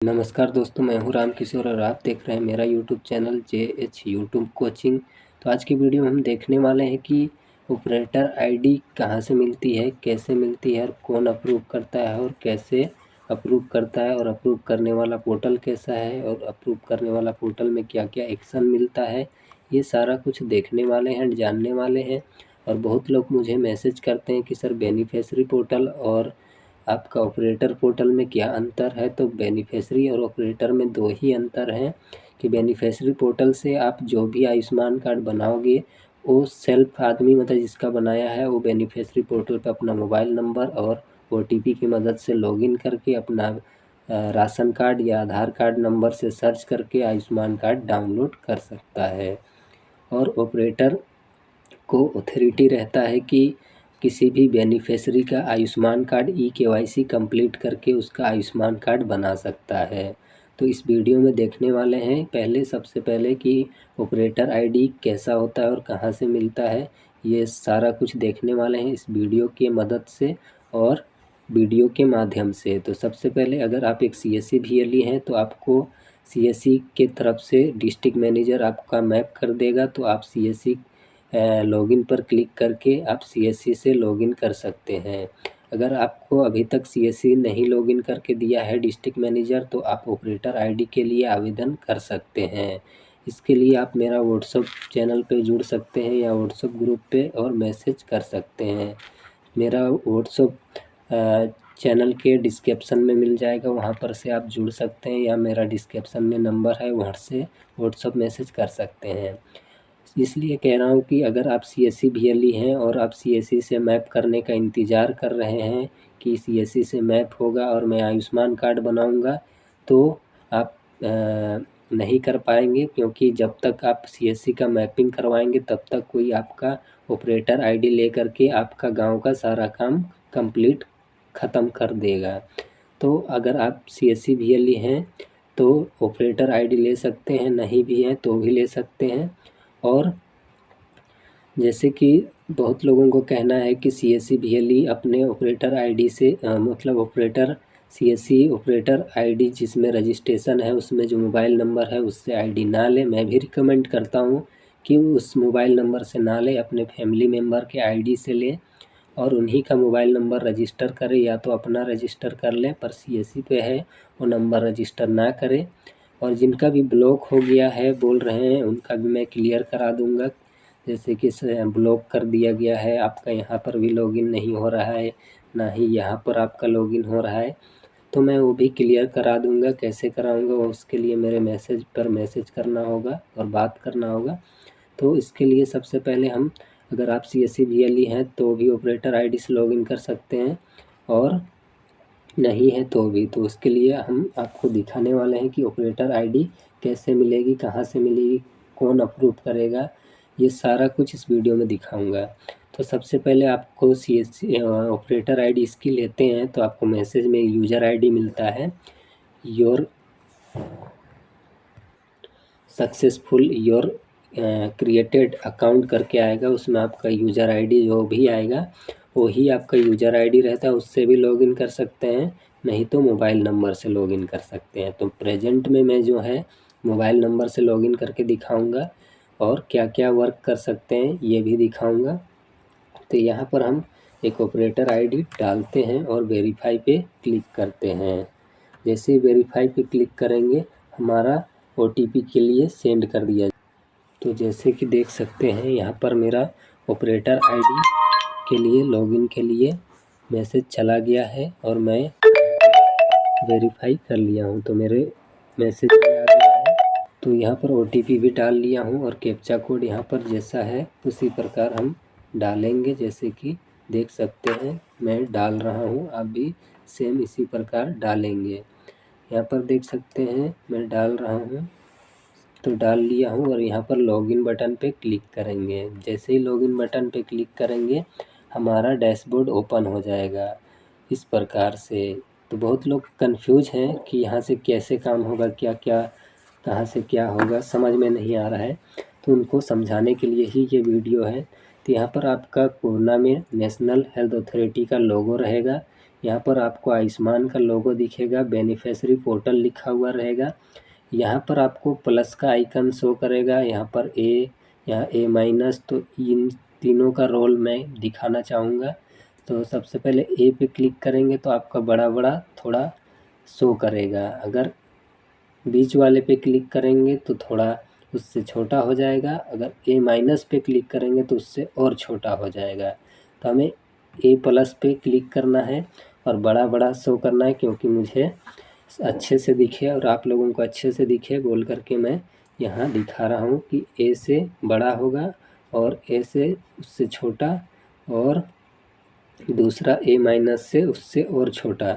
नमस्कार दोस्तों, मैं हूं राम किशोर और आप देख रहे हैं मेरा YouTube channel JH YouTube coaching. तो आज की वीडियो में हम देखने वाले हैं कि ऑपरेटर आईडी कहां से मिलती है, कैसे मिलती है और कौन अप्रूव करता है और कैसे अप्रूव करता है, और अप्रूव करने वाला पोर्टल कैसा है और अप्रूव करने वाला पोर्टल में क्या क्या एक्शन मिलता है। ये सारा कुछ देखने वाले हैं, जानने वाले हैं। और बहुत लोग मुझे मैसेज करते हैं कि सर बेनिफिशियरी पोर्टल और आपका ऑपरेटर पोर्टल में क्या अंतर है। तो बेनिफिशियरी और ऑपरेटर में दो ही अंतर हैं कि बेनिफिशियरी पोर्टल से आप जो भी आयुष्मान कार्ड बनाओगे वो सेल्फ आदमी, मतलब जिसका बनाया है, वो बेनिफिशियरी पोर्टल पर अपना मोबाइल नंबर और OTP की मदद से लॉगिन करके अपना राशन कार्ड या आधार कार्ड नंबर से सर्च करके आयुष्मान कार्ड डाउनलोड कर सकता है। और ऑपरेटर को अथॉरिटी रहता है कि किसी भी बेनिफिशियरी का आयुष्मान कार्ड KYC कंप्लीट करके उसका आयुष्मान कार्ड बना सकता है। तो इस वीडियो में देखने वाले हैं सबसे पहले कि ऑपरेटर आईडी कैसा होता है और कहां से मिलता है। ये सारा कुछ देखने वाले हैं इस वीडियो की मदद से और वीडियो के माध्यम से। तो सबसे पहले अगर आप एक CSC VLE हैं तो आपको CSC के तरफ से डिस्ट्रिक्ट मैनेजर आपका मैप कर देगा, तो आप CSC लॉगिन पर क्लिक करके आप CSC से लॉगिन कर सकते हैं। अगर आपको अभी तक CSC नहीं लॉगिन करके दिया है डिस्ट्रिक्ट मैनेजर, तो आप ऑपरेटर आईडी के लिए आवेदन कर सकते हैं। इसके लिए आप मेरा व्हाट्सअप चैनल पे जुड़ सकते हैं या व्हाट्सअप ग्रुप पे और मैसेज कर सकते हैं। मेरा व्हाट्सअप चैनल के डिस्क्रिप्शन में मिल जाएगा, वहाँ पर से आप जुड़ सकते हैं, या मेरा डिस्क्रिप्शन में नंबर है, वहाँ से व्हाट्सअप मैसेज कर सकते हैं। इसलिए कह रहा हूँ कि अगर आप CSC VLE हैं और आप CSC से मैप करने का इंतज़ार कर रहे हैं कि CSC से मैप होगा और मैं आयुष्मान कार्ड बनाऊंगा, तो आप नहीं कर पाएंगे, क्योंकि जब तक आप CSC का मैपिंग करवाएंगे तब तक कोई आपका ऑपरेटर आईडी लेकर के आपका गांव का सारा काम कंप्लीट ख़त्म कर देगा। तो अगर आप CSC VLE हैं तो ऑपरेटर आईडी ले सकते हैं, नहीं भी हैं तो भी ले सकते हैं। और जैसे कि बहुत लोगों को कहना है कि CSC VLE अपने ऑपरेटर आईडी से मतलब CSC ऑपरेटर आईडी जिसमें रजिस्ट्रेशन है उसमें जो मोबाइल नंबर है उससे आईडी ना ले। मैं भी रिकमेंड करता हूँ कि उस मोबाइल नंबर से ना ले, अपने फैमिली मेम्बर के आईडी से ले और उन्हीं का मोबाइल नंबर रजिस्टर करें, या तो अपना रजिस्टर कर लें, पर CSC पे है वो नंबर रजिस्टर ना करें। और जिनका भी ब्लॉक हो गया है बोल रहे हैं उनका भी मैं क्लियर करा दूंगा। जैसे कि ब्लॉक कर दिया गया है, आपका यहाँ पर भी लॉगिन नहीं हो रहा है, ना ही यहाँ पर आपका लॉगिन हो रहा है, तो मैं वो भी क्लियर करा दूंगा। कैसे कराऊंगा वो, उसके लिए मेरे मैसेज पर मैसेज करना होगा और बात करना होगा। तो इसके लिए सबसे पहले हम, अगर आप CSC VLE हैं तो भी ऑपरेटर आईडी से लॉगिन कर सकते हैं और नहीं है तो भी। तो उसके लिए हम आपको दिखाने वाले हैं कि ऑपरेटर आईडी कैसे मिलेगी, कहाँ से मिलेगी, कौन अप्रूव करेगा, ये सारा कुछ इस वीडियो में दिखाऊंगा। तो सबसे पहले आपको CSC ऑपरेटर आईडी इसकी लेते हैं तो आपको मैसेज में यूज़र आईडी मिलता है, your successful your created account करके आएगा। उसमें आपका यूज़र आईडी जो भी आएगा वही आपका यूज़र आईडी रहता है, उससे भी लॉगिन कर सकते हैं, नहीं तो मोबाइल नंबर से लॉगिन कर सकते हैं। तो प्रेजेंट में मैं जो है मोबाइल नंबर से लॉगिन करके दिखाऊंगा और क्या क्या वर्क कर सकते हैं ये भी दिखाऊंगा। तो यहाँ पर हम एक ऑपरेटर आईडी डालते हैं और वेरीफाई पे क्लिक करते हैं। जैसे ही वेरीफाई पे क्लिक करेंगे हमारा OTP के लिए सेंड कर दिया। तो जैसे कि देख सकते हैं यहाँ पर मेरा ऑपरेटर आईडी के लिए लॉगिन के लिए मैसेज चला गया है और मैं वेरीफाई कर लिया हूँ, तो मेरे मैसेज में आ गया है। तो यहाँ पर OTP भी डाल लिया हूँ और कैप्चा कोड यहाँ पर जैसा है उसी प्रकार हम डालेंगे। जैसे कि देख सकते हैं मैं डाल रहा हूँ, आप भी सेम इसी प्रकार डालेंगे। यहाँ पर देख सकते हैं मैं डाल रहा हूँ, तो डाल लिया हूँ और यहाँ पर लॉगिन बटन पे क्लिक करेंगे। जैसे ही लॉगिन बटन पे क्लिक करेंगे हमारा डैशबोर्ड ओपन हो जाएगा इस प्रकार से। तो बहुत लोग कंफ्यूज हैं कि यहाँ से कैसे काम होगा, क्या क्या कहाँ से क्या होगा, समझ में नहीं आ रहा है, तो उनको समझाने के लिए ही ये वीडियो है। तो यहाँ पर आपका कोरोना में नेशनल हेल्थ अथॉरिटी का लोगो रहेगा, यहाँ पर आपको आयुष्मान का लोगो दिखेगा, बेनिफिशियरी पोर्टल लिखा हुआ रहेगा। यहाँ पर आपको प्लस का आइकन शो करेगा, यहाँ पर यहाँ A-, तो इन तीनों का रोल मैं दिखाना चाहूँगा। तो सबसे पहले ए पे क्लिक करेंगे तो आपका बड़ा बड़ा थोड़ा शो करेगा। अगर बीच वाले पे क्लिक करेंगे तो थोड़ा उससे छोटा हो जाएगा। अगर A- पे क्लिक करेंगे तो उससे और छोटा हो जाएगा। तो हमें A+ पे क्लिक करना है और बड़ा बड़ा शो करना है, क्योंकि मुझे अच्छे से दिखे और आप लोगों को अच्छे से दिखे बोल करके मैं यहाँ दिखा रहा हूँ कि A से बड़ा होगा और A से उससे छोटा और दूसरा A- से उससे और छोटा।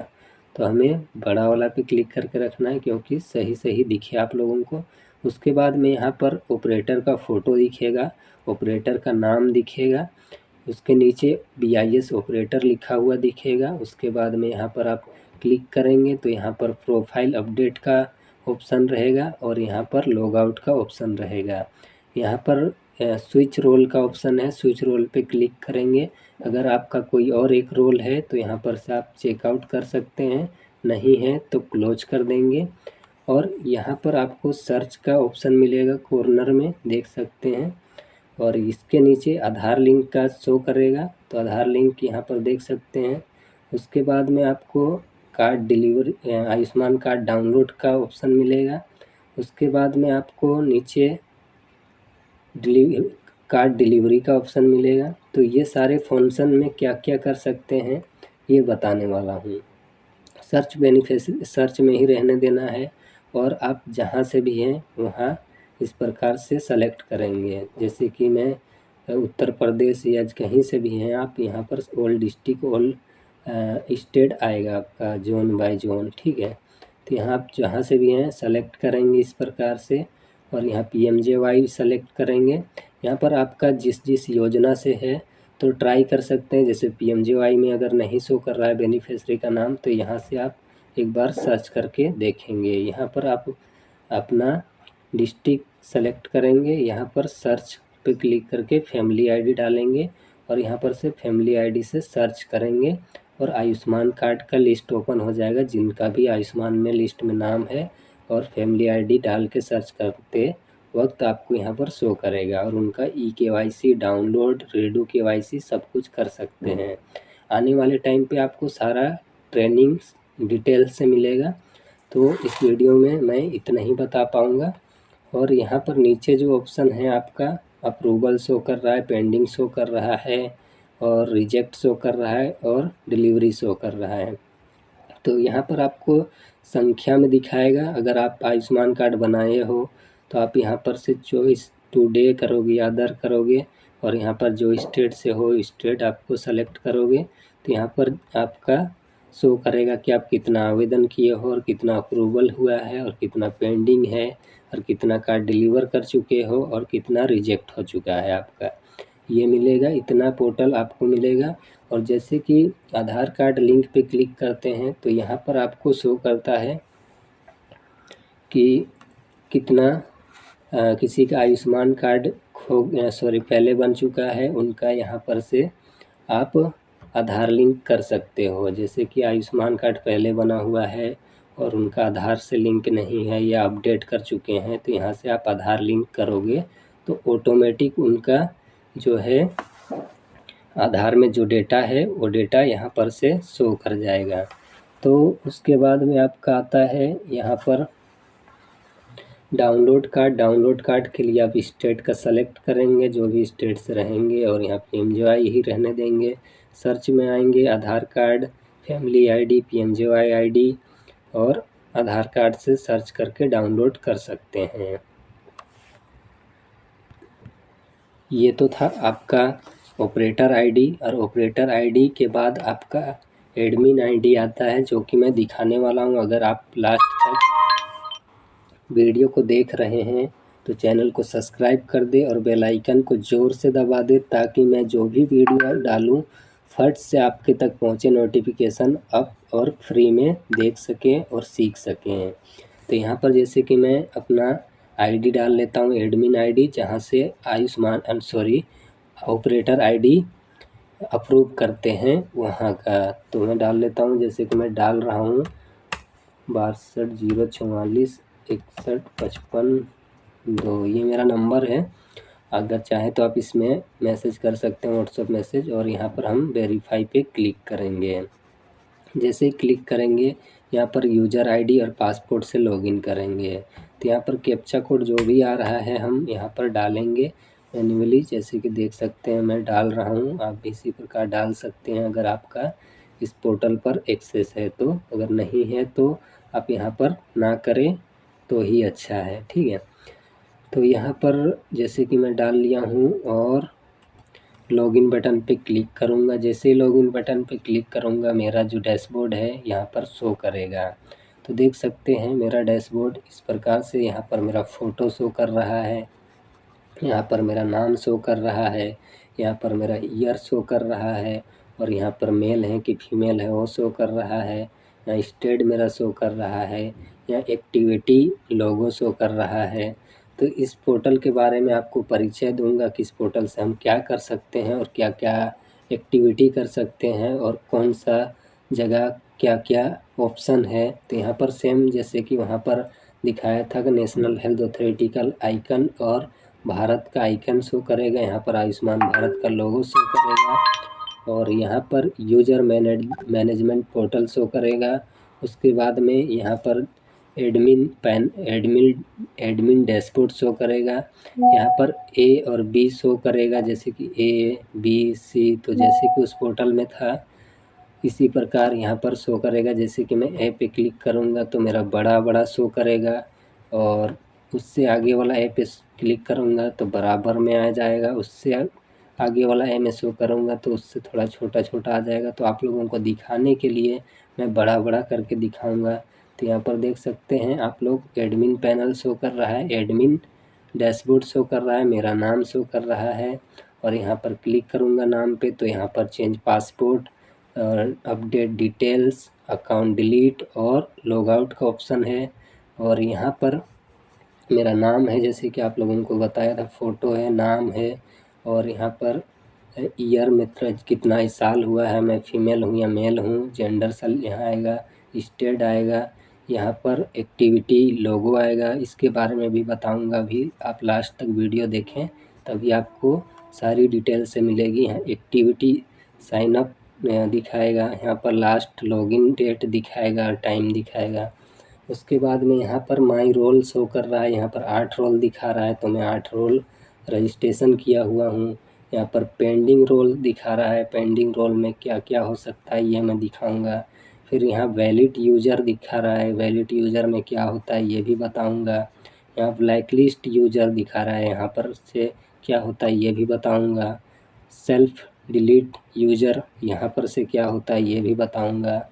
तो हमें बड़ा वाला पे क्लिक करके रखना है, क्योंकि सही सही दिखे आप लोगों को। उसके बाद में यहाँ पर ऑपरेटर का फ़ोटो दिखेगा, ऑपरेटर का नाम दिखेगा, उसके नीचे BIS ऑपरेटर लिखा हुआ दिखेगा। उसके बाद में यहाँ पर आप क्लिक करेंगे तो यहाँ पर प्रोफाइल अपडेट का ऑप्शन रहेगा और यहाँ पर लॉग आउट का ऑप्शन रहेगा। यहाँ पर स्विच रोल का ऑप्शन है, स्विच रोल पे क्लिक करेंगे। अगर आपका कोई और एक रोल है तो यहाँ पर से आप चेकआउट कर सकते हैं, नहीं है तो क्लोज कर देंगे। और यहाँ पर आपको सर्च का ऑप्शन मिलेगा, कॉर्नर में देख सकते हैं, और इसके नीचे आधार लिंक का शो करेगा। तो आधार लिंक यहाँ पर देख सकते हैं। उसके बाद में आपको card delivery Ayushman card download का ऑप्शन मिलेगा। उसके बाद में आपको नीचे कार्ड डिलीवरी का ऑप्शन मिलेगा। तो ये सारे फंक्शन में क्या क्या कर सकते हैं ये बताने वाला हूँ। सर्च में ही रहने देना है और आप जहाँ से भी हैं वहाँ इस प्रकार से सेलेक्ट करेंगे। जैसे कि मैं उत्तर प्रदेश या कहीं से भी हैं आप, यहाँ पर ऑल डिस्ट्रिक्ट ऑल स्टेट आएगा आपका जोन बाय जोन, ठीक है। तो यहाँ आप जहाँ से भी हैं सेलेक्ट करेंगे इस प्रकार से और यहाँ PMJY सेलेक्ट करेंगे। यहाँ पर आपका जिस योजना से है तो ट्राई कर सकते हैं। जैसे PMJY में अगर नहीं शो कर रहा है बेनिफिशियरी का नाम तो यहाँ से आप एक बार सर्च करके देखेंगे। यहाँ पर आप अपना डिस्ट्रिक्ट सेलेक्ट करेंगे, यहाँ पर सर्च पे क्लिक करके फैमिली ID डालेंगे और यहाँ पर से फैमिली ID से सर्च करेंगे और आयुष्मान कार्ड का लिस्ट ओपन हो जाएगा। जिनका भी आयुष्मान में लिस्ट में नाम है और फैमिली ID डाल के सर्च करते वक्त आपको यहाँ पर शो करेगा और उनका eKYC डाउनलोड, रेडू KYC सब कुछ कर सकते हैं। आने वाले टाइम पे आपको सारा ट्रेनिंग डिटेल से मिलेगा। तो इस वीडियो में मैं इतना ही बता पाऊँगा। और यहाँ पर नीचे जो ऑप्शन है आपका अप्रूवल शो कर रहा है, पेंडिंग शो कर रहा है और रिजेक्ट शो कर रहा है और डिलीवरी शो कर रहा है। तो यहाँ पर आपको संख्या में दिखाएगा। अगर आप आयुष्मान कार्ड बनाए हो तो आप यहाँ पर से चॉइस टुडे करोगे, अदर करोगे और यहाँ पर जो स्टेट से हो स्टेट आपको सेलेक्ट करोगे तो यहाँ पर आपका शो करेगा कि आप कितना आवेदन किए हो और कितना अप्रूवल हुआ है और कितना पेंडिंग है और कितना कार्ड डिलीवर कर चुके हो और कितना रिजेक्ट हो चुका है आपका, ये मिलेगा। इतना पोर्टल आपको मिलेगा। और जैसे कि आधार कार्ड लिंक पे क्लिक करते हैं तो यहाँ पर आपको शो करता है कि कितना किसी का आयुष्मान कार्ड पहले बन चुका है, उनका यहाँ पर से आप आधार लिंक कर सकते हो। जैसे कि आयुष्मान कार्ड पहले बना हुआ है और उनका आधार से लिंक नहीं है या अपडेट कर चुके हैं तो यहाँ से आप आधार लिंक करोगे तो ऑटोमेटिक उनका जो है आधार में जो डेटा है वो डेटा यहाँ पर से शो कर जाएगा। तो उसके बाद में आपका आता है यहाँ पर डाउनलोड कार्ड के लिए आप स्टेट का सेलेक्ट करेंगे, जो भी स्टेट से रहेंगे और यहाँ PMJY ही रहने देंगे। सर्च में आएंगे Aadhaar card, family ID, PMJY ID और आधार कार्ड से सर्च करके डाउनलोड कर सकते हैं। ये तो था आपका ऑपरेटर ID और ऑपरेटर ID के बाद आपका एडमिन ID आता है, जो कि मैं दिखाने वाला हूँ। अगर आप लास्ट तक वीडियो को देख रहे हैं तो चैनल को सब्सक्राइब कर दे और बेल आइकन को ज़ोर से दबा दे, ताकि मैं जो भी वीडियो डालूं फट से आपके तक पहुंचे नोटिफिकेशन अप और फ्री में देख सकें और सीख सकें। तो यहाँ पर जैसे कि मैं अपना ID डाल लेता हूँ, एडमिन ID, जहाँ से ऑपरेटर ID अप्रूव करते हैं वहाँ का। तो मैं डाल लेता हूँ, जैसे कि मैं डाल रहा हूँ 62 044 61 55 2, ये मेरा नंबर है। अगर चाहे तो आप इसमें मैसेज कर सकते हैं, व्हाट्सएप मैसेज, और यहाँ पर हम वेरीफाई पे क्लिक करेंगे। जैसे ही क्लिक करेंगे यहाँ पर यूज़र आईडी और पासपोर्ट से लॉगिन करेंगे। तो यहाँ पर कैप्चा कोड जो भी आ रहा है हम यहाँ पर डालेंगे मैन्युअली, जैसे कि देख सकते हैं मैं डाल रहा हूँ। आप भी इसी प्रकार डाल सकते हैं अगर आपका इस पोर्टल पर एक्सेस है तो। अगर नहीं है तो आप यहाँ पर ना करें तो ही अच्छा है, ठीक है। तो यहाँ पर जैसे कि मैं डाल लिया हूँ और लॉगिन बटन पे क्लिक करूँगा। जैसे ही लॉगिन बटन पे क्लिक करूँगा मेरा जो डैशबोर्ड है यहाँ पर शो करेगा। तो देख सकते हैं मेरा डैशबोर्ड इस प्रकार से, यहाँ पर मेरा फ़ोटो शो कर रहा है, यहाँ पर मेरा नाम शो कर रहा है, यहाँ पर मेरा ईयर शो कर रहा है, और यहाँ पर मेल है कि फीमेल है वो शो कर रहा है। यहाँ स्टेट मेरा शो कर रहा है, यहाँ एक्टिविटी लोगो शो कर रहा है। तो इस पोर्टल के बारे में आपको परिचय दूंगा कि इस पोर्टल से हम क्या कर सकते हैं और क्या क्या एक्टिविटी कर सकते हैं और कौन सा जगह क्या क्या ऑप्शन है। तो यहाँ पर सेम जैसे कि वहाँ पर दिखाया था कि नेशनल हेल्थ अथॉरिटी का आइकन और भारत का आइकन शो करेगा, यहाँ पर आयुष्मान भारत का लोगो शो करेगा, और यहाँ पर यूजर मैनेजमेंट पोर्टल शो करेगा। उसके बाद में यहाँ पर एडमिन डैशबोर्ड शो करेगा। यहाँ पर ए और बी शो करेगा, जैसे कि ए बी सी, तो जैसे कि उस पोर्टल में था इसी प्रकार यहाँ पर शो करेगा। जैसे कि मैं ए पे क्लिक करूँगा तो मेरा बड़ा शो करेगा, और उससे आगे वाला ए पे क्लिक करूँगा तो बराबर में आ जाएगा, उससे आगे वाला ए में शो करूँगा तो उससे थोड़ा छोटा आ जाएगा। तो आप लोगों को दिखाने के लिए मैं बड़ा करके दिखाऊँगा। तो यहाँ पर देख सकते हैं आप लोग एडमिन पैनल शो कर रहा है, एडमिन डैशबोर्ड शो कर रहा है, मेरा नाम शो कर रहा है, और यहाँ पर क्लिक करूँगा नाम पे तो यहाँ पर चेंज पासपोर्ट और अपडेट डिटेल्स, अकाउंट डिलीट और लॉग आउट का ऑप्शन है। और यहाँ पर मेरा नाम है, जैसे कि आप लोगों को बताया था, फ़ोटो है, नाम है, और यहाँ पर ईयर में कितना साल हुआ है, मैं फीमेल हूँ या मेल हूँ, जेंडर साल यहाँ आएगा, स्टेट आएगा, यहाँ पर एक्टिविटी लोगो आएगा। इसके बारे में भी बताऊँगा, भी आप लास्ट तक वीडियो देखें तभी आपको सारी डिटेल से मिलेगी। यहाँ एक्टिविटी साइन अप दिखाएगा, यहाँ पर लास्ट लॉगिन डेट दिखाएगा, टाइम दिखाएगा। उसके बाद में यहाँ पर माई रोल शो कर रहा है, यहाँ पर 8 रोल दिखा रहा है तो मैं 8 रोल रजिस्ट्रेशन किया हुआ हूँ। यहाँ पर पेंडिंग रोल दिखा रहा है, पेंडिंग रोल में क्या क्या हो सकता है ये मैं दिखाऊंगा। फिर यहाँ वैलिड यूज़र दिखा रहा है, वैलिड यूज़र में क्या होता है ये भी बताऊंगा। यहाँ ब्लैक लिस्ट यूज़र दिखा रहा है, यहाँ पर से क्या होता है ये भी बताऊंगा। सेल्फ डिलीट यूज़र यहाँ पर से क्या होता है ये भी बताऊंगा।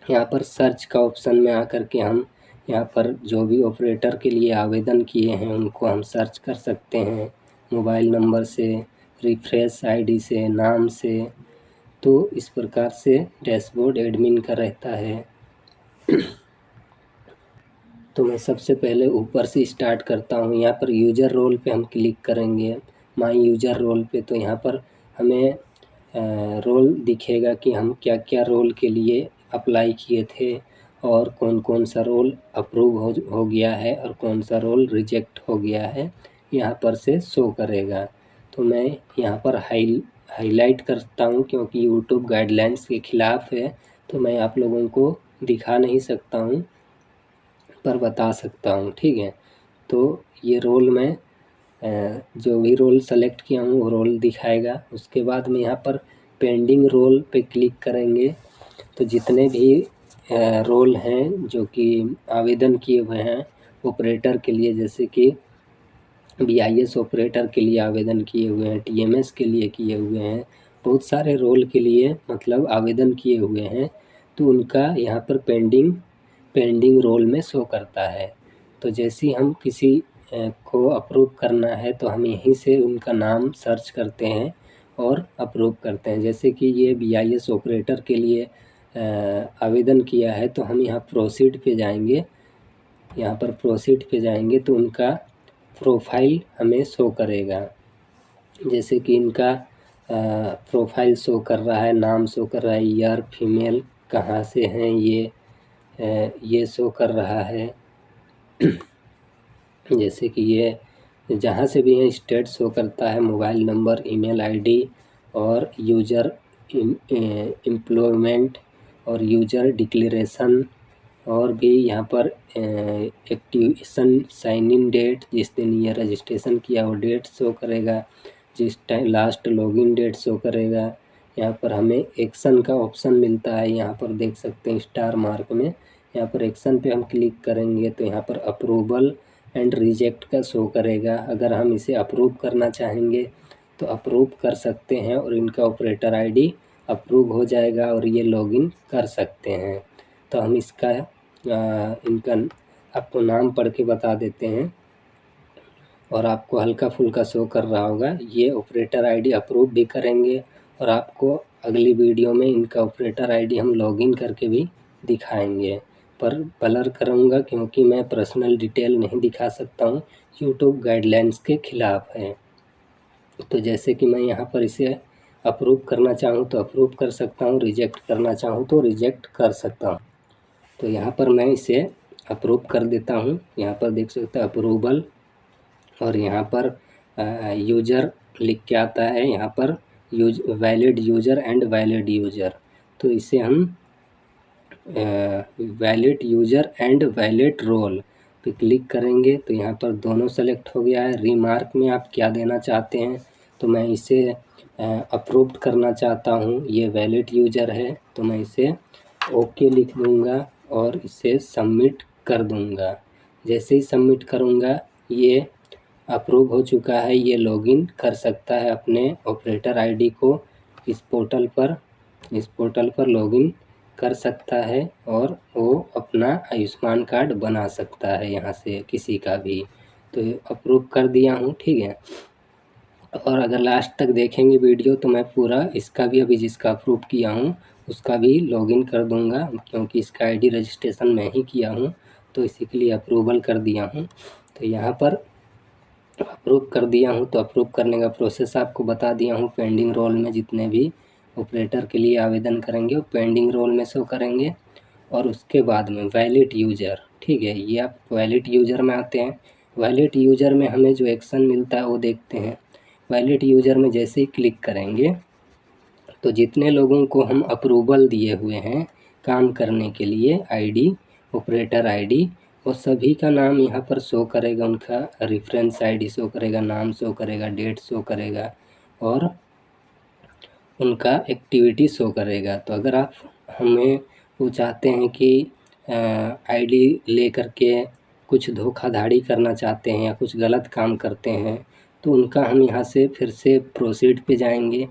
यहाँ पर सर्च का ऑप्शन में आकर के हम यहाँ पर जो भी ऑपरेटर के लिए आवेदन किए हैं उनको हम सर्च कर सकते हैं, मोबाइल नंबर से, रिफ्रेश आईडी से, नाम से। तो इस प्रकार से डैशबोर्ड एडमिन का रहता है। तो मैं सबसे पहले ऊपर से स्टार्ट करता हूँ। यहाँ पर यूज़र रोल पे हम क्लिक करेंगे, माई यूज़र रोल पे, तो यहाँ पर हमें रोल दिखेगा कि हम क्या क्या रोल के लिए अप्लाई किए थे और कौन कौन सा रोल अप्रूव हो गया है और कौन सा रोल रिजेक्ट हो गया है, यहाँ पर से शो करेगा। तो मैं यहाँ पर हाईलाइट करता हूँ क्योंकि यूट्यूब गाइडलाइंस के ख़िलाफ़ है, तो मैं आप लोगों को दिखा नहीं सकता हूँ पर बता सकता हूँ, ठीक है। तो ये रोल मैं जो भी रोल सेलेक्ट किया हूँ वो रोल दिखाएगा। उसके बाद में यहाँ पर पेंडिंग रोल पे क्लिक करेंगे तो जितने भी रोल हैं जो कि आवेदन किए हुए हैं ऑपरेटर के लिए, जैसे कि BIS ऑपरेटर के लिए आवेदन किए हुए हैं, TMS के लिए किए हुए हैं, बहुत सारे रोल के लिए मतलब आवेदन किए हुए हैं, तो उनका यहाँ पर पेंडिंग रोल में शो करता है। तो जैसे ही हम किसी को अप्रूव करना है तो हम यहीं से उनका नाम सर्च करते हैं और अप्रूव करते हैं। जैसे कि ये BIS ऑपरेटर के लिए आवेदन किया है तो हम यहाँ प्रोसीड पे जाएंगे, यहाँ पर प्रोसीड पे जाएंगे तो उनका प्रोफाइल हमें शो करेगा। जैसे कि इनका प्रोफाइल शो कर रहा है, नाम शो कर रहा है, ईयर, फीमेल, कहाँ से हैं ये शो कर रहा है। जैसे कि ये जहाँ से भी है स्टेट शो करता है, मोबाइल नंबर, ईमेल आईडी और यूजर एम्प्लॉयमेंट और यूजर डिक्लेरेशन, और भी यहाँ पर एक्टिवेशन साइन इन डेट, जिस दिन ये रजिस्ट्रेशन किया वो डेट शो करेगा, जिस time last login date show करेगा। यहाँ पर हमें एक्शन का ऑप्शन मिलता है, यहाँ पर देख सकते हैं स्टार मार्क में। यहाँ पर एक्शन पे हम क्लिक करेंगे तो यहाँ पर अप्रूवल एंड रिजेक्ट का शो करेगा। अगर हम इसे अप्रूव करना चाहेंगे तो अप्रूव कर सकते हैं और इनका ऑपरेटर आईडी अप्रूव हो जाएगा और ये लॉगिन कर सकते हैं। तो हम इसका इनका आपको नाम पढ़ के बता देते हैं और आपको हल्का फुल्का शो कर रहा होगा। ये ऑपरेटर आईडी अप्रूव भी करेंगे और आपको अगली वीडियो में इनका ऑपरेटर आईडी हम लॉगिन करके भी दिखाएंगे, पर ब्लर करूँगा क्योंकि मैं पर्सनल डिटेल नहीं दिखा सकता हूँ, यूट्यूब गाइडलाइंस के ख़िलाफ़ है। तो जैसे कि मैं यहाँ पर इसे अप्रूव करना चाहूँ तो अप्रूव कर सकता हूँ, रिजेक्ट करना चाहूँ तो रिजेक्ट कर सकता हूँ। तो यहाँ पर मैं इसे अप्रूव कर देता हूँ। यहाँ पर देख सकते हैं अप्रूवल, और यहाँ पर यूज़र लिख के आता है, यहाँ पर valid user and valid user. तो इसे हम valid user and valid role पे क्लिक करेंगे तो यहाँ पर दोनों सेलेक्ट हो गया है। रिमार्क में आप क्या देना चाहते हैं, तो मैं इसे अप्रूव्ड करना चाहता हूँ, ये वैलिड यूज़र है तो मैं इसे ओके लिख दूँगा और इसे सबमिट कर दूँगा। जैसे ही सबमिट करूँगा ये अप्रूव हो चुका है, ये लॉगिन कर सकता है अपने ऑपरेटर आईडी को इस पोर्टल पर लॉगिन कर सकता है और वो अपना आयुष्मान कार्ड बना सकता है यहाँ से किसी का भी। तो अप्रूव कर दिया हूँ, ठीक है। और अगर लास्ट तक देखेंगे वीडियो तो मैं पूरा इसका भी अभी जिसका अप्रूव किया हूँ उसका भी लॉगिन कर दूँगा, क्योंकि इसका आईडी रजिस्ट्रेशन मैं ही किया हूँ तो इसी के लिए अप्रूवल कर दिया हूँ। तो यहाँ पर अप्रूव कर दिया हूँ, तो अप्रूव करने का प्रोसेस आपको बता दिया हूँ। पेंडिंग रोल में जितने भी ऑपरेटर के लिए आवेदन करेंगे वो पेंडिंग रोल में शो करेंगे। और उसके बाद में वैलिड यूज़र, ठीक है, ये आप वैलिड यूज़र में आते हैं। वैलिड यूज़र में हमें जो एक्शन मिलता है वो देखते हैं। वैलिड यूज़र में जैसे ही क्लिक करेंगे तो जितने लोगों को हम अप्रूवल दिए हुए हैं काम करने के लिए आईडी, ऑपरेटर आईडी, वो सभी का नाम यहाँ पर शो करेगा, उनका रेफरेंस आईडी शो करेगा, नाम शो करेगा, डेट शो करेगा और उनका एक्टिविटी शो करेगा। तो अगर आप हमें वो चाहते हैं कि आईडी ले करके कुछ धोखाधड़ी करना चाहते हैं या कुछ गलत काम करते हैं तो उनका हम यहाँ से फिर से प्रोसीड पे जाएंगे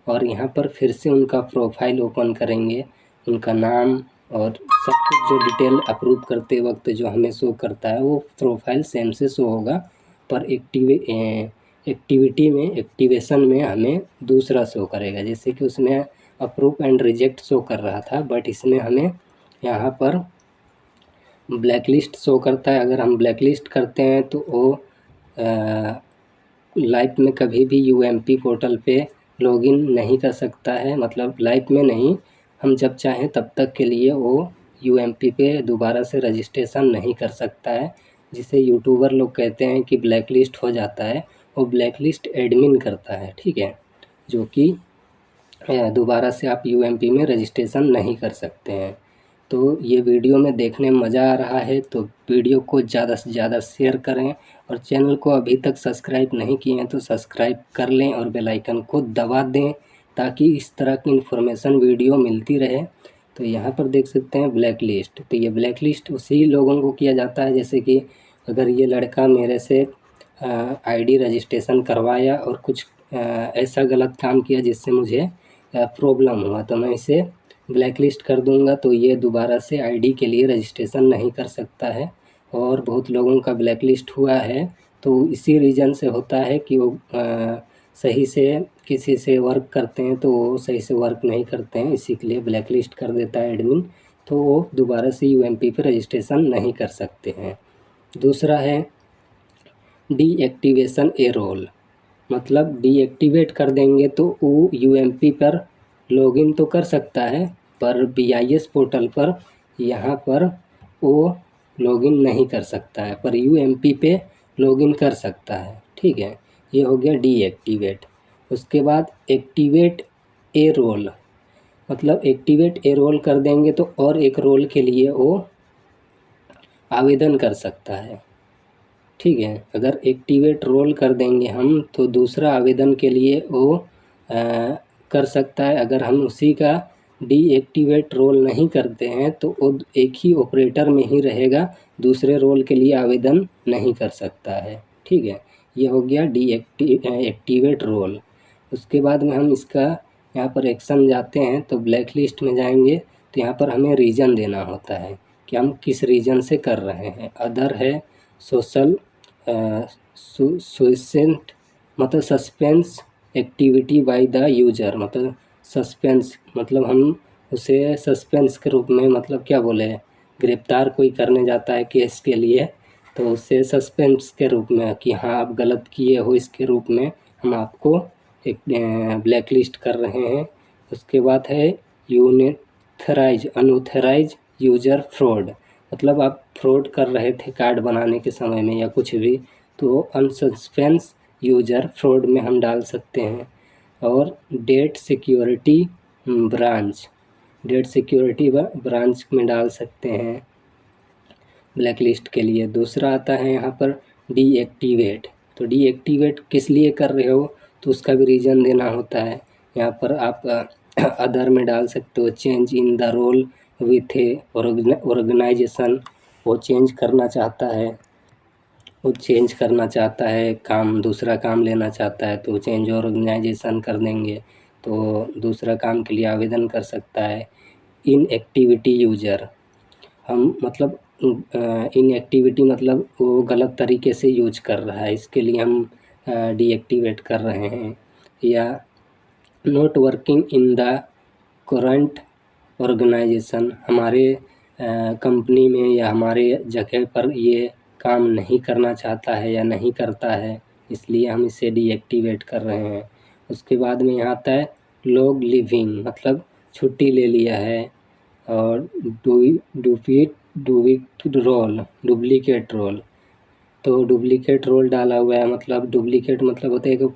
और यहाँ पर फिर से उनका प्रोफाइल ओपन करेंगे, उनका नाम और सब कुछ जो डिटेल अप्रूव करते वक्त जो हमें शो करता है वो प्रोफाइल सेम से शो होगा, पर एक्टिवेशन में हमें दूसरा शो करेगा। जैसे कि उसमें अप्रूव एंड रिजेक्ट शो कर रहा था, बट इसमें हमें यहाँ पर ब्लैक लिस्ट शो करता है। अगर हम ब्लैक लिस्ट करते हैं तो वो लाइफ में कभी भी यूएमपी पोर्टल पे लॉगिन नहीं कर सकता है, मतलब लाइफ में नहीं, हम जब चाहें तब तक के लिए वो यूएमपी पे दोबारा से रजिस्ट्रेशन नहीं कर सकता है, जिसे यूट्यूबर लोग कहते हैं कि ब्लैक लिस्ट हो जाता है। वो ब्लैक लिस्ट एडमिन करता है, ठीक है, जो कि दोबारा से आप यूएमपी में रजिस्ट्रेशन नहीं कर सकते हैं। तो ये वीडियो में देखने में मज़ा आ रहा है तो वीडियो को ज़्यादा से ज़्यादा शेयर करें और चैनल को अभी तक सब्सक्राइब नहीं किए हैं तो सब्सक्राइब कर लें और बेल आइकन को दबा दें ताकि इस तरह की इन्फॉर्मेशन वीडियो मिलती रहे। तो यहाँ पर देख सकते हैं ब्लैक लिस्ट, तो ये ब्लैक लिस्ट उसी लोगों को किया जाता है, जैसे कि अगर ये लड़का मेरे से आईडी रजिस्ट्रेशन करवाया और कुछ ऐसा गलत काम किया जिससे मुझे प्रॉब्लम हुआ तो मैं इसे ब्लैक लिस्ट कर दूंगा, तो ये दोबारा से आईडी के लिए रजिस्ट्रेशन नहीं कर सकता है। और बहुत लोगों का ब्लैक लिस्ट हुआ है तो इसी रीज़न से होता है कि वो सही से किसी से वर्क करते हैं तो वो सही से वर्क नहीं करते हैं, इसी के लिए ब्लैक लिस्ट कर देता है एडमिन, तो वो दोबारा से यूएमपी पे रजिस्ट्रेशन नहीं कर सकते हैं। दूसरा है डीएक्टिवेशन ए रोल। मतलब डीएक्टिवेट कर देंगे तो वो यूएमपी पर लॉगिन तो कर सकता है, पर बीआईएस पोर्टल पर यहाँ पर वो लॉगिन नहीं कर सकता है, पर यूएमपी पे लॉगिन कर सकता है। ठीक है, ये हो गया डीएक्टिवेट। उसके बाद एक्टिवेट ए रोल, मतलब एक्टिवेट ए रोल कर देंगे तो और एक रोल के लिए वो आवेदन कर सकता है। ठीक है, अगर एक्टिवेट रोल कर देंगे हम तो दूसरा आवेदन के लिए वो कर सकता है। अगर हम उसी का डीएक्टिवेट रोल नहीं करते हैं तो वो एक ही ऑपरेटर में ही रहेगा, दूसरे रोल के लिए आवेदन नहीं कर सकता है। ठीक है, ये हो गया एक्टिवेट रोल। उसके बाद में हम इसका यहाँ पर एक्शन जाते हैं तो ब्लैक लिस्ट में जाएंगे तो यहाँ पर हमें रीज़न देना होता है कि हम किस रीज़न से कर रहे हैं। अदर है सोशल सुइसेंट, मतलब suspense activity by the user, मतलब सस्पेंस मतलब हम उसे सस्पेंस के रूप में, मतलब क्या बोले, गिरफ्तार कोई करने जाता है केस के लिए तो उससे सस्पेंस के रूप में कि हाँ आप गलत किए हो, इसके रूप में हम आपको एक ब्लैक लिस्ट कर रहे हैं। उसके बाद है अनऑथराइज यूजर फ्रॉड, मतलब आप फ्रॉड कर रहे थे कार्ड बनाने के समय में या कुछ भी, तो अनसस्पेंस यूजर फ्रॉड में हम डाल सकते हैं। और डेट सिक्योरिटी ब्रांच में डाल सकते हैं ब्लैक लिस्ट के लिए। दूसरा आता है यहाँ पर डीएक्टिवेट, तो डीएक्टिवेट किस लिए कर रहे हो तो उसका भी रीज़न देना होता है। यहाँ पर आप अदर में डाल सकते हो change in the role with a organisation, वो चेंज करना चाहता है, काम दूसरा काम लेना चाहता है तो चेंज ऑर्गेनाइजेशन कर देंगे तो दूसरा काम के लिए आवेदन कर सकता है। इनएक्टिविटी यूजर, हम मतलब इनएक्टिविटी मतलब वो गलत तरीके से यूज कर रहा है, इसके लिए हम डीएक्टिवेट कर रहे हैं। या not working in the current organisation, हमारे कंपनी में या हमारे जगह पर ये काम नहीं करना चाहता है या नहीं करता है, इसलिए हम इसे डीएक्टिवेट कर रहे हैं। उसके बाद में यहाँ आता है लॉग लिविंग, मतलब छुट्टी ले लिया है। और डुप्लीकेट रोल, तो डुप्लीकेट रोल डाला हुआ है, मतलब डुप्लीकेट मतलब होता है कि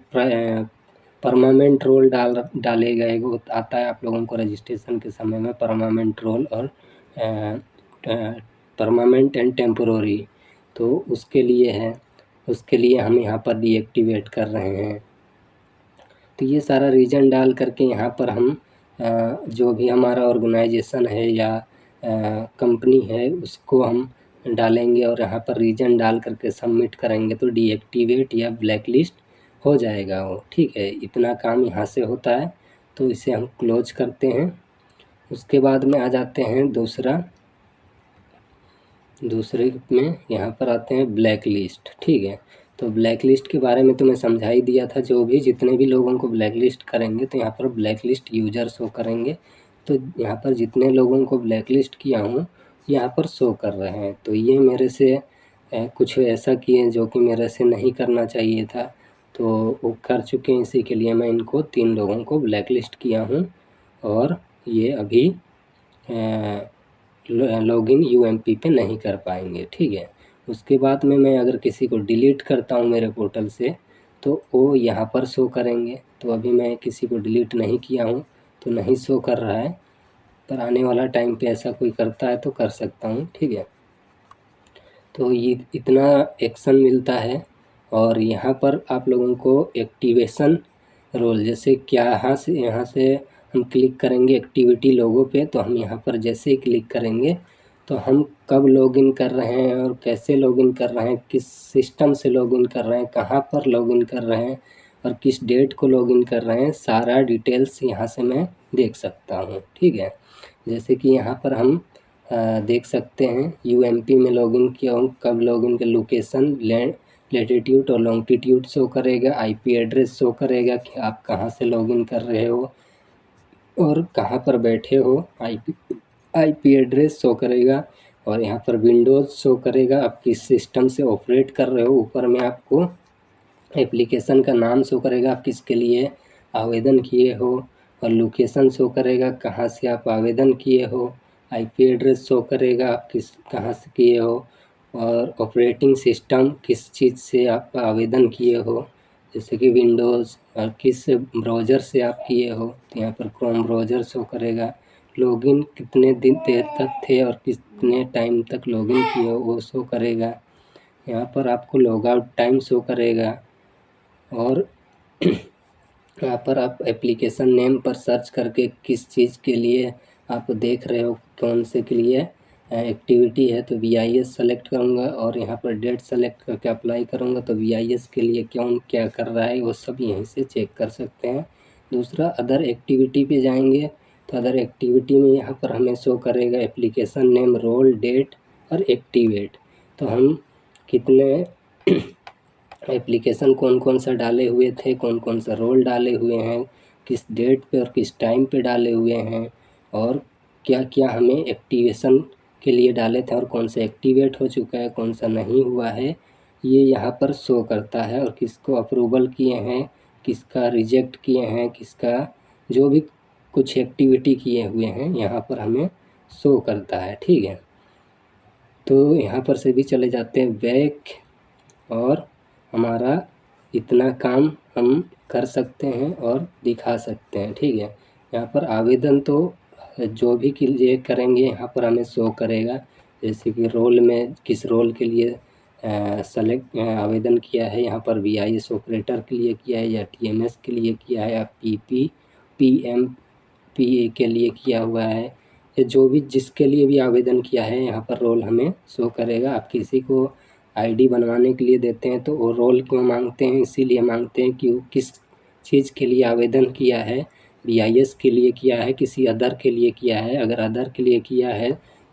परमानेंट रोल डालेगा। एगो आता है आप लोगों को रजिस्ट्रेशन के समय में परमानेंट रोल और परमानेंट एंड टेम्पोररी, तो उसके लिए हम यहाँ पर डीएक्टिवेट कर रहे हैं। तो ये सारा रीज़न डाल करके यहाँ पर हम जो भी हमारा ऑर्गेनाइजेशन है या कंपनी है उसको हम डालेंगे और यहाँ पर रीज़न डाल करके सबमिट करेंगे तो डीएक्टिवेट या ब्लैक लिस्ट हो जाएगा वो। ठीक है, इतना काम यहाँ से होता है, तो इसे हम क्लोज करते हैं। उसके बाद में आ जाते हैं दूसरे में यहाँ पर आते हैं ब्लैक लिस्ट। ठीक है, तो ब्लैक लिस्ट के बारे में तो मैं समझा ही दिया था, जितने भी लोगों को ब्लैक लिस्ट करेंगे तो यहाँ पर ब्लैक लिस्ट यूजर शो करेंगे। तो यहाँ पर जितने लोगों को ब्लैक लिस्ट किया हूँ यहाँ पर शो कर रहे हैं, तो ये मेरे से कुछ ऐसा किए जो कि मेरे से नहीं करना चाहिए था, तो वो कर चुके हैं। इसी के लिए मैं इनको 3 लोगों को ब्लैक लिस्ट किया हूँ और ये अभी लॉगिन यूएमपी पे नहीं कर पाएंगे। ठीक है, उसके बाद में मैं अगर किसी को डिलीट करता हूँ मेरे पोर्टल से तो वो यहाँ पर शो करेंगे। तो अभी मैं किसी को डिलीट नहीं किया हूँ तो नहीं शो कर रहा है, पर आने वाला टाइम पे ऐसा कोई करता है तो कर सकता हूँ। ठीक है, तो ये इतना एक्शन मिलता है। और यहाँ पर आप लोगों को एक्टिवेशन रोल, जैसे क्या यहाँ से हम क्लिक करेंगे एक्टिविटी लोगो पे, तो हम यहाँ पर जैसे ही क्लिक करेंगे तो हम कब लॉगिन कर रहे हैं और कैसे लॉगिन कर रहे हैं, किस सिस्टम से लॉगिन कर रहे हैं, कहाँ पर लॉगिन कर रहे हैं और किस डेट को लॉगिन कर रहे हैं, सारा डिटेल्स यहाँ से मैं देख सकता हूँ। ठीक है, जैसे कि यहाँ पर हम देख सकते हैं यूएमपी में लॉगिन किया हूँ, कब लॉगिन का लोकेशन, लैटिट्यूड और लॉन्गिट्यूड शो करेगा, आईपी एड्रेस शो करेगा कि आप कहाँ से लॉगिन कर रहे हो और कहाँ पर बैठे हो, आईपी एड्रेस शो करेगा। और यहाँ पर विंडोज़ शो करेगा, आप किस सिस्टम से ऑपरेट कर रहे हो, ऊपर में आपको एप्लीकेशन का नाम शो करेगा आप किसके लिए आवेदन किए हो, और लोकेशन शो करेगा कहाँ से आप आवेदन किए हो, आईपी एड्रेस शो करेगा आप कहाँ से किए हो, और ऑपरेटिंग सिस्टम किस चीज़ से आप आवेदन किए हो, जैसे कि विंडोज़, और किस ब्राउज़र से आप किए हो, तो यहाँ पर क्रोम ब्राउज़र शो करेगा। लॉगिन कितने दिन देर तक थे और कितने टाइम तक लॉगिन किए हो वो शो करेगा। यहाँ पर आपको लॉग आउट टाइम शो करेगा। और यहाँ पर आप एप्लीकेशन नेम पर सर्च करके किस चीज़ के लिए आप देख रहे हो, कौन से के लिए एक्टिविटी है, तो VIS सेलेक्ट करूँगा और यहाँ पर डेट सेलेक्ट करके अप्लाई करूँगा तो VIS के लिए क्या कर रहा है वो सब यहीं से चेक कर सकते हैं। दूसरा अदर एक्टिविटी पे जाएंगे तो अदर एक्टिविटी में यहाँ पर हमें शो करेगा एप्लीकेशन नेम, रोल, डेट और एक्टिवेट। तो हम कितने एप्लीकेशन कौन कौन सा डाले हुए थे, कौन कौन सा रोल डाले हुए हैं, किस डेट पे और किस टाइम पे डाले हुए हैं, और क्या क्या हमें एक्टिवेशन के लिए डाले थे और कौन सा एक्टिवेट हो चुका है, कौन सा नहीं हुआ है, ये यहाँ पर शो करता है। और किसको अप्रूवल किए हैं, किसका रिजेक्ट किए हैं, किसका जो भी कुछ एक्टिविटी किए हुए हैं यहाँ पर हमें शो करता है। ठीक है, तो यहाँ पर से भी चले जाते हैं बैक, और हमारा इतना काम हम कर सकते हैं और दिखा सकते हैं। ठीक है, यहाँ पर आवेदन तो जो भी के लिए करेंगे यहाँ पर हमें शो करेगा, जैसे कि रोल में किस रोल के लिए सेलेक्ट आवेदन किया है, यहाँ पर VIS ऑपरेटर के लिए किया है या TMS के लिए किया है या PMPA के लिए किया हुआ है, या जो भी जिसके लिए भी आवेदन किया है यहाँ पर रोल हमें शो करेगा। आप किसी को ID बनवाने के लिए देते हैं तो वो रोल क्यों मांगते हैं, इसीलिए मांगते हैं कि वो किस चीज़ के लिए आवेदन किया है, VIS के लिए किया है, किसी अदर के लिए किया है। अगर अदर के लिए किया है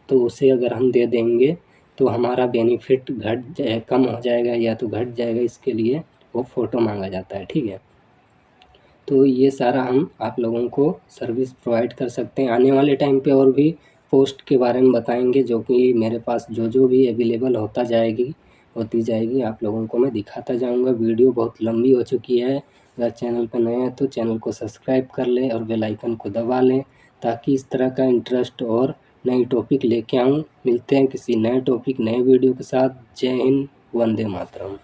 तो उसे अगर हम दे देंगे तो हमारा बेनिफिट कम हो जाएगा या तो घट जाएगा, इसके लिए वो फ़ोटो मांगा जाता है। ठीक है, तो ये सारा हम आप लोगों को सर्विस प्रोवाइड कर सकते हैं। आने वाले टाइम पे और भी पोस्ट के बारे में बताएंगे, जो कि मेरे पास जो भी अवेलेबल होती जाएगी आप लोगों को मैं दिखाता जाऊंगा। वीडियो बहुत लंबी हो चुकी है, अगर चैनल पर नए हैं तो चैनल को सब्सक्राइब कर लें और बेल आइकन को दबा लें, ताकि इस तरह का इंटरेस्ट और नई टॉपिक लेके आऊँ। मिलते हैं किसी नए टॉपिक नए वीडियो के साथ। जय हिंद, वंदे मातरम।